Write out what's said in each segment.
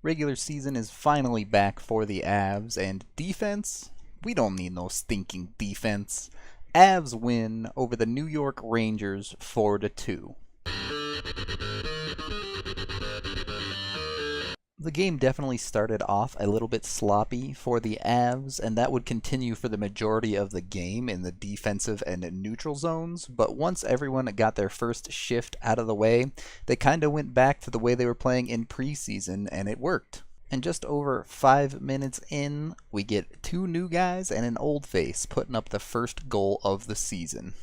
Regular season is finally back for the Avs, and defense? We don't need no stinking defense. Avs win over the New York Rangers 4-2. The game definitely started off a little bit sloppy for the Avs, and that would continue for the majority of the game in the defensive and neutral zones, but once everyone got their first shift out of the way, they kind of went back to the way they were playing in preseason, and it worked. And just over 5 minutes in, we get two new guys and an old face putting up the first goal of the season.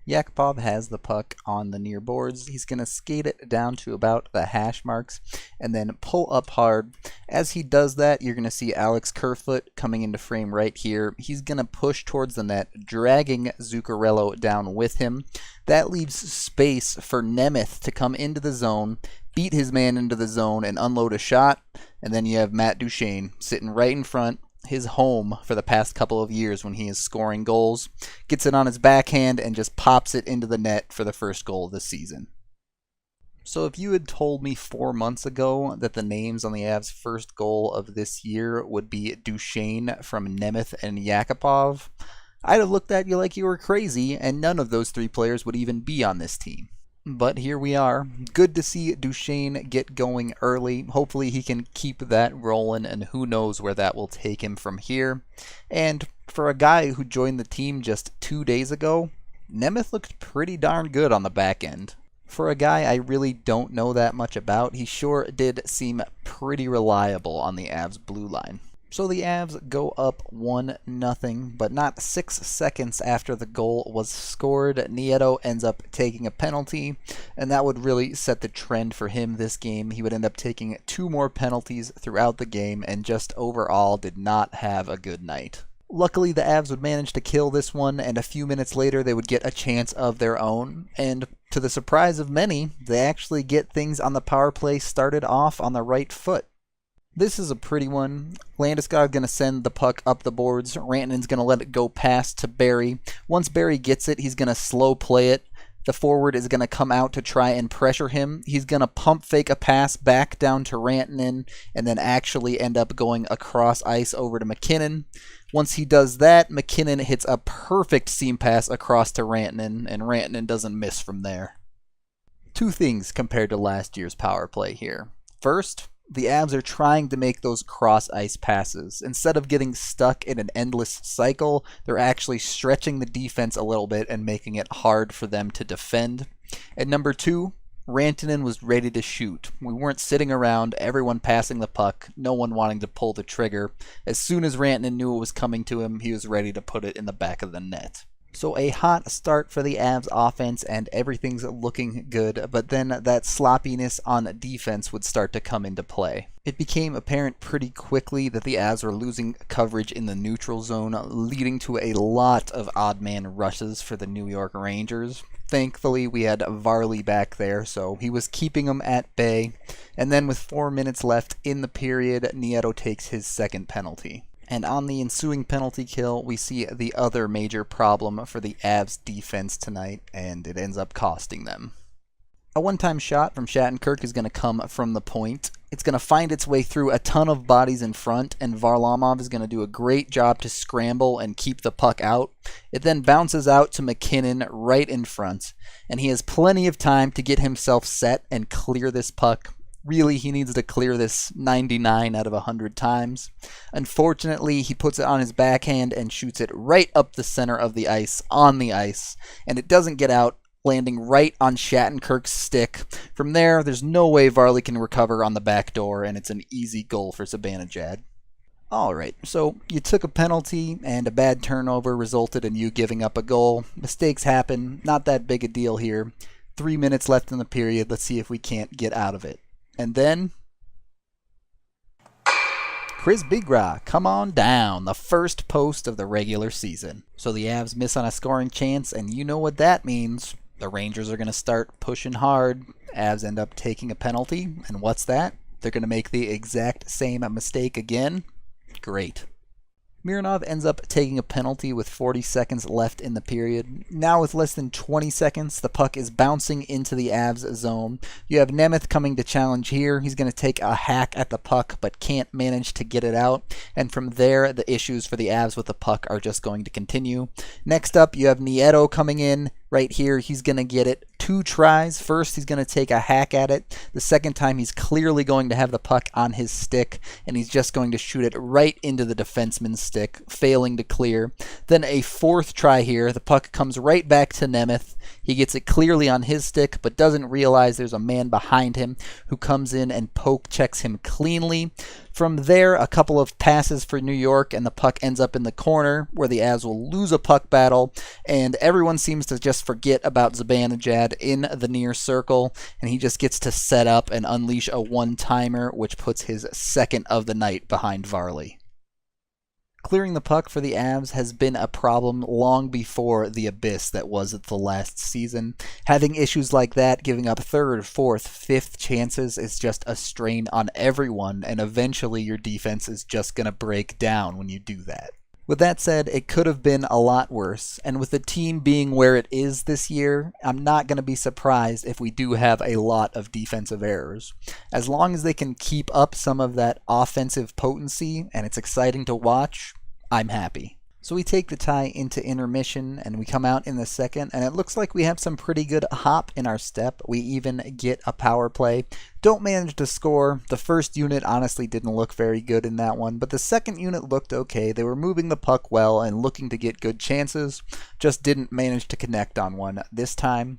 Yakupov has the puck on the near boards. He's going to skate it down to about the hash marks and then pull up hard. As he does that, you're going to see Alex Kerfoot coming into frame right here. He's going to push towards the net, dragging Zuccarello down with him. That leaves space for Nemeth to come into the zone, beat his man into the zone, and unload a shot. And then you have Matt Duchene sitting right in front, his home for the past couple of years when he is scoring goals, gets it on his backhand and just pops it into the net for the first goal of the season. So if you had told me 4 months ago that the names on the Avs' first goal of this year would be Duchene from Nemeth and Yakupov, I'd have looked at you like you were crazy, and none of those three players would even be on this team. But here we are. Good to see Duchene get going early. Hopefully he can keep that rolling, and who knows where that will take him from here. And for a guy who joined the team just 2 days ago, Nemeth looked pretty darn good on the back end. For a guy I really don't know that much about, he sure did seem pretty reliable on the Avs blue line. So the Avs go up 1-0, but not 6 seconds after the goal was scored, Nieto ends up taking a penalty, and that would really set the trend for him this game. He would end up taking 2 more penalties throughout the game, and just overall did not have a good night. Luckily, the Avs would manage to kill this one, and a few minutes later they would get a chance of their own, and to the surprise of many, they actually get things on the power play started off on the right foot. This is a pretty one. Landeskog's going to send the puck up the boards. Rantanen's going to let it go past to Barrie. Once Barrie gets it, he's going to slow play it. The forward is going to come out to try and pressure him. He's going to pump fake a pass back down to Rantanen and then actually end up going across ice over to McKinnon. Once he does that, McKinnon hits a perfect seam pass across to Rantanen, and Rantanen doesn't miss from there. 2 things compared to last year's power play here. First, the Avs are trying to make those cross-ice passes. Instead of getting stuck in an endless cycle, they're actually stretching the defense a little bit and making it hard for them to defend. And number 2, Rantanen was ready to shoot. We weren't sitting around, everyone passing the puck, no one wanting to pull the trigger. As soon as Rantanen knew it was coming to him, he was ready to put it in the back of the net. So a hot start for the Avs offense, and everything's looking good, but then that sloppiness on defense would start to come into play. It became apparent pretty quickly that the Avs were losing coverage in the neutral zone, leading to a lot of odd man rushes for the New York Rangers. Thankfully, we had Varley back there, so he was keeping them at bay. And then with 4 minutes left in the period, Nieto takes his second penalty. And on the ensuing penalty kill, we see the other major problem for the Avs defense tonight, and it ends up costing them. A one-time shot from Shattenkirk is going to come from the point. It's going to find its way through a ton of bodies in front, and Varlamov is going to do a great job to scramble and keep the puck out. It then bounces out to McKinnon right in front, and he has plenty of time to get himself set and clear this puck. Really, he needs to clear this 99 out of 100 times. Unfortunately, he puts it on his backhand and shoots it right up the center of the ice, on the ice, and it doesn't get out, landing right on Shattenkirk's stick. From there, there's no way Varley can recover on the back door, and it's an easy goal for Zibanejad. Alright, so you took a penalty, and a bad turnover resulted in you giving up a goal. Mistakes happen, not that big a deal here. 3 minutes left in the period, let's see if we can't get out of it. And then, Chris Bigra, come on down, the first post of the regular season. So the Avs miss on a scoring chance, and you know what that means. The Rangers are going to start pushing hard. Avs end up taking a penalty, and what's that? They're going to make the exact same mistake again. Great. Mironov ends up taking a penalty with 40 seconds left in the period. Now with less than 20 seconds, the puck is bouncing into the Avs zone. You have Nemeth coming to challenge here. He's going to take a hack at the puck but can't manage to get it out. And from there, the issues for the Avs with the puck are just going to continue. Next up, you have Nieto coming in. Right here, he's going to get it 2 tries. First, he's going to take a hack at it. The second time, he's clearly going to have the puck on his stick, and he's just going to shoot it right into the defenseman's stick, failing to clear. Then a 4th try here. The puck comes right back to Nemeth. He gets it clearly on his stick, but doesn't realize there's a man behind him who comes in and poke checks him cleanly. From there, a couple of passes for New York, and the puck ends up in the corner where the Avs will lose a puck battle, and everyone seems to just forget about Zibanejad in the near circle, and he just gets to set up and unleash a one-timer, which puts his second of the night behind Varley. Clearing the puck for the Avs has been a problem long before the abyss that was the last season. Having issues like that, giving up 3rd, 4th, 5th chances is just a strain on everyone, and eventually your defense is just going to break down when you do that. With that said, it could have been a lot worse, and with the team being where it is this year, I'm not going to be surprised if we do have a lot of defensive errors. As long as they can keep up some of that offensive potency, and it's exciting to watch, I'm happy. So we take the tie into intermission, and we come out in the second, and it looks like we have some pretty good hop in our step. We even get a power play. Don't manage to score. The first unit honestly didn't look very good in that one, but the second unit looked okay. They were moving the puck well and looking to get good chances, just didn't manage to connect on one this time.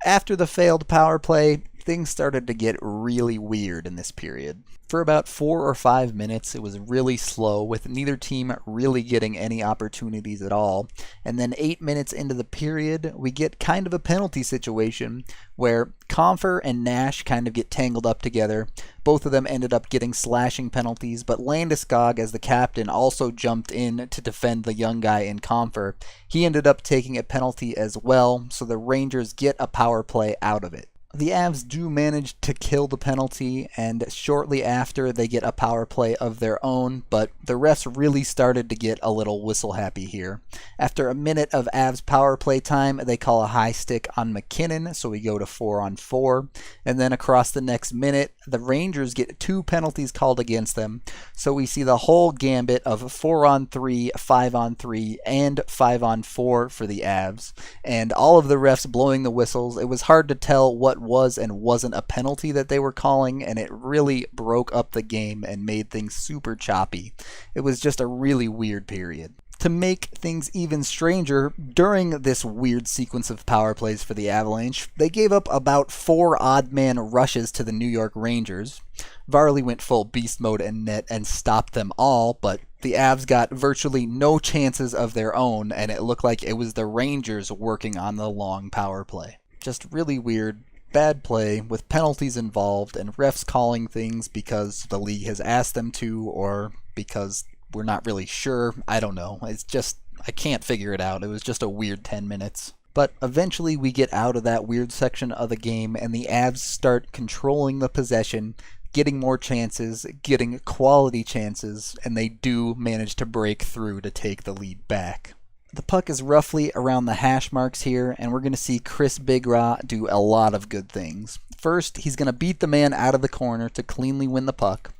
After the failed power play, things started to get really weird in this period. For about 4 or 5 minutes, it was really slow, with neither team really getting any opportunities at all. And then 8 minutes into the period, we get kind of a penalty situation where Compher and Nash kind of get tangled up together. Both of them ended up getting slashing penalties, but Landeskog, as the captain, also jumped in to defend the young guy in Compher. He ended up taking a penalty as well, so the Rangers get a power play out of it. The Avs do manage to kill the penalty, and shortly after they get a power play of their own, but the refs really started to get a little whistle happy here. After a minute of Avs power play time, they call a high stick on McKinnon, so we go to 4-on-4, and then across the next minute, the Rangers get 2 penalties called against them, so we see the whole gambit of 4-on-3, 5-on-3, and 5-on-4 for the Avs, and all of the refs blowing the whistles. It was hard to tell what was and wasn't a penalty that they were calling, and it really broke up the game and made things super choppy. It was just a really weird period. To make things even stranger, during this weird sequence of power plays for the Avalanche, they gave up about 4 odd-man rushes to the New York Rangers. Varley went full beast mode in net and stopped them all, but the Avs got virtually no chances of their own, and it looked like it was the Rangers working on the long power play. Just really weird. Bad play with penalties involved and refs calling things because the league has asked them to or because we're not really sure. I don't know. It's just, I can't figure it out. It was just a weird 10 minutes. But eventually we get out of that weird section of the game and the Avs start controlling the possession, getting more chances, getting quality chances, and they do manage to break through to take the lead back. The puck is roughly around the hash marks here, and we're going to see Chris Bigra do a lot of good things. First, he's going to beat the man out of the corner to cleanly win the puck.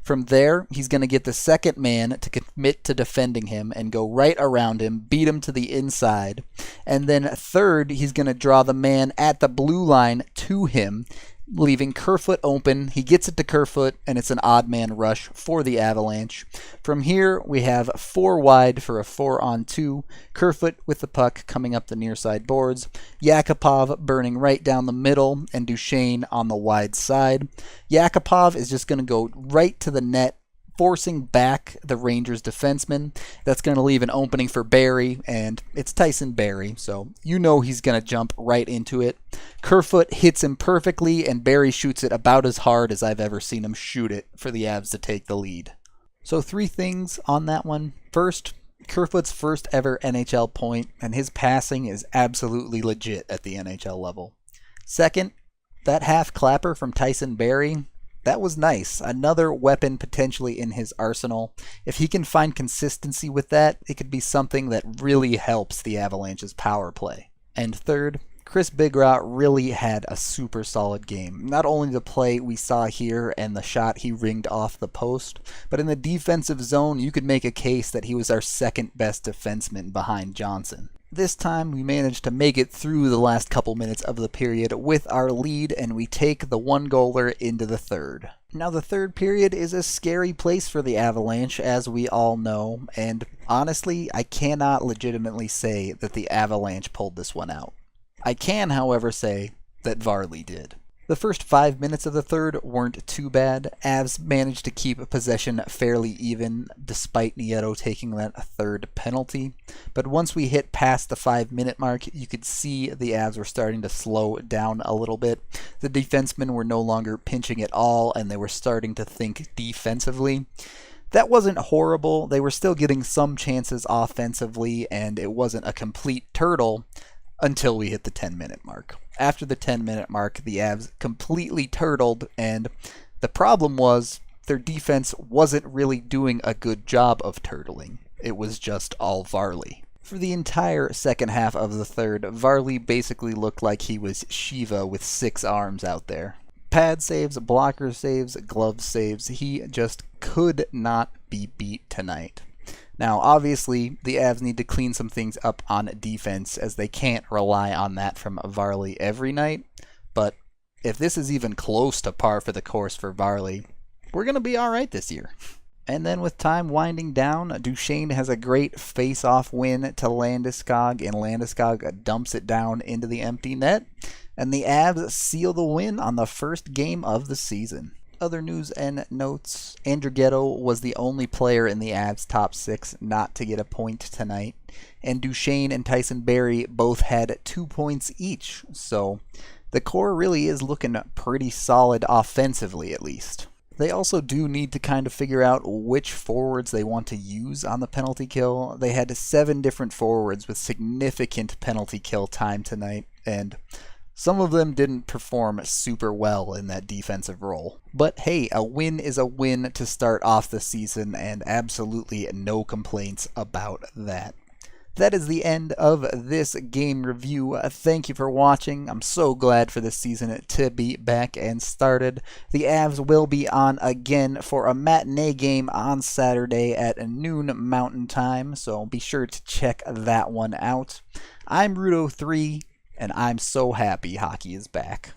From there, he's going to get the second man to commit to defending him and go right around him, beat him to the inside. And then third, he's going to draw the man at the blue line to him, leaving Kerfoot open. He gets it to Kerfoot, and it's an odd man rush for the Avalanche. From here, we have 4 wide for a 4-on-2. Kerfoot with the puck coming up the near side boards. Yakupov burning right down the middle, and Duchesne on the wide side. Yakupov is just going to go right to the net, forcing back the Rangers defenseman. That's going to leave an opening for Barrie, and it's Tyson Barrie, so you know he's going to jump right into it. Kerfoot hits him perfectly, and Barrie shoots it about as hard as I've ever seen him shoot it for the Avs to take the lead. So 3 things on that one. First, Kerfoot's first ever NHL point, and his passing is absolutely legit at the NHL level. Second, that half clapper from Tyson Barrie, That was nice. Another weapon potentially in his arsenal. If he can find consistency with that, it could be something that really helps the Avalanche's power play. And third, Chris Bigra really had a super solid game. Not only the play we saw here and the shot he ringed off the post, but in the defensive zone you could make a case that he was our second best defenseman behind Johnson. This time we managed to make it through the last couple minutes of the period with our lead, and we take the one-goaler into the third. Now the third period is a scary place for the Avalanche, as we all know, and honestly I cannot legitimately say that the Avalanche pulled this one out. I can, however, say that Varley did. The first 5 minutes of the third weren't too bad. Avs managed to keep possession fairly even, despite Nieto taking that third penalty. But once we hit past the 5-minute mark, you could see the Avs were starting to slow down a little bit. The defensemen were no longer pinching at all, and they were starting to think defensively. That wasn't horrible. They were still getting some chances offensively, and it wasn't a complete turtle until we hit the 10-minute mark. After the 10-minute mark, the Avs completely turtled, and the problem was their defense wasn't really doing a good job of turtling. It was just all Varley. For the entire second half of the third, Varley basically looked like he was Shiva with 6 arms out there. Pad saves, blocker saves, glove saves, he just could not be beat tonight. Now, obviously, the Avs need to clean some things up on defense, as they can't rely on that from Varley every night. But if this is even close to par for the course for Varley, we're going to be all right this year. And then with time winding down, Duchesne has a great face-off win to Landeskog, and Landeskog dumps it down into the empty net. And the Avs seal the win on the first game of the season. Other news and notes, Andrighetto was the only player in the Avs top 6 not to get a point tonight, and Duchesne and Tyson Barrie both had 2 points each, so the core really is looking pretty solid offensively at least. They also do need to kind of figure out which forwards they want to use on the penalty kill. They had 7 different forwards with significant penalty kill time tonight, and some of them didn't perform super well in that defensive role. But hey, a win is a win to start off the season, and absolutely no complaints about that. That is the end of this game review. Thank you for watching. I'm so glad for this season to be back and started. The Avs will be on again for a matinee game on Saturday at noon Mountain Time, so be sure to check that one out. I'm Rudo3. And I'm so happy hockey is back.